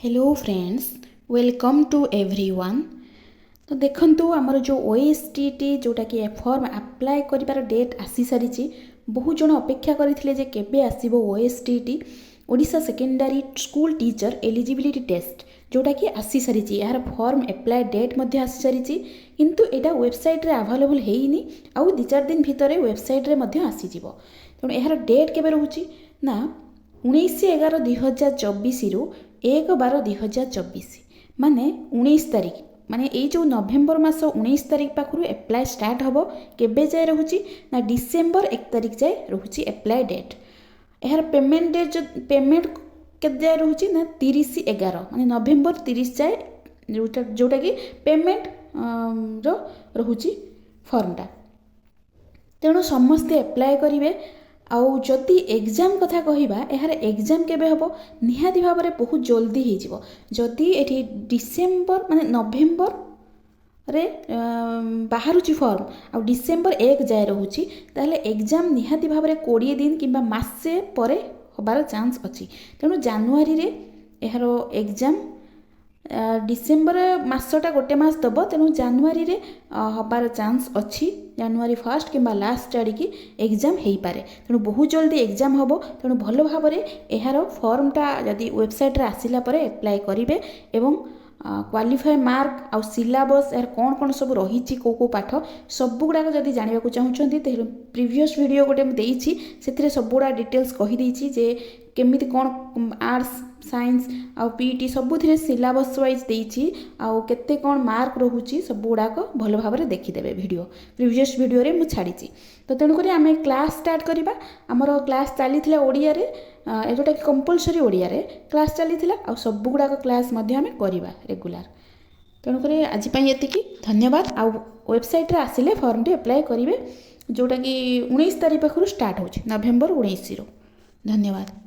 Hello friends, welcome to everyone. तो देखंतु आमर जो ओएसटीटी जोटा कि फॉर्म अप्लाई करिवार डेट आसी सारी। बहुत जन अपेक्षा करथिले जे केबे आसीबो OSTT Odisha secondary school teacher eligibility test जोटा कि आसी सारी। यार फॉर्म अप्लाई डेट मध्ये आसी सारी, किंतु एटा वेबसाइट रे अवेलेबल हेइनी आउ 2-4 दिन भितर वेबसाइट रे मध्ये आसी जिवो। तेणु यार डेट केबे रहूची ना 19/11/2024 रु 1/12/2024 माने 19 तारिख माने ये जो नवेम्बर मास 19 तारिख पाखु एप्लाय स्टार्ट हम केबे जाए रोचे ना डिसेम्बर 1 तारिख जाए रोचे एप्लाय डेट। यार पेमेंट डेट पेमेंट केते जाए रोचे ना 30/11 माने नवेम्बर 30 जाए जोटा कि पेमेंट रोचे फॉर्मटा। तेणु समस्ते एप्लाय करेंगे। आउ जदि एग्जाम कथा कहवा यार एग्जाम केबे हम निहाती भाव में बहुत जल्दी हो जदि एठी डिसेम्बर माने नवेम्बर रे बाहर फॉर्म आ डिसेम्बर 1 जाए रोचे ताहले एग्जाम निहाती भाव में 20 दिन कि मासे परे हबार चांस अच्छी। तेणु जानुआरी रे यार एग्जाम डिसेम्बर मासटा गोटे मास दब। तेणु जानुआरी रे हबार चांस अच्छी। जानुआरी 1 कि लास्ट आड़िकी एग्जाम हो पारे। तेणु बहुत जल्दी एग्जाम हम। तेणु भल भाव में यार फॉर्मटा जदि वेबसाइट रे आसिला परे एप्लाई करेंगे एवं क्वालिफाई मार्क आउ सिलेबस यार कौन कौन सब रही को पाठ सब गुड़ाक जदि जानवा चाहूँगी तो प्रीवियस वीडियो गोटे मुझे से सब गुड़ा डिटेल्स कहीदे जे केमिति कौन आर्ट्स साइंस आउ पीटी सबुथिरे सिलेबस वाइज देइछि आउ केते कौन मार्क रोहुची सब गुड़ाक भल भाव में देखीदेवे वीडियो प्रीवियस वीडियो रे मु छाड़ी। तो तेणुक आम क्लास स्टार्ट करवा। आमर क्लास चली ओडिया रे जोटा कि कंपलसरी ओडिया रे क्लास चली आउ सब गुड़ाक क्लास आम करवा रेगुलर। तेणुक आज ये धन्यवाद। आउ वेबसाइट रे आसिले फॉर्म टी अप्लाई करेंगे जोटा कि 19 तारिख पाखु स्टार्ट हो नवेम्बर 19 रु। धन्यवाद।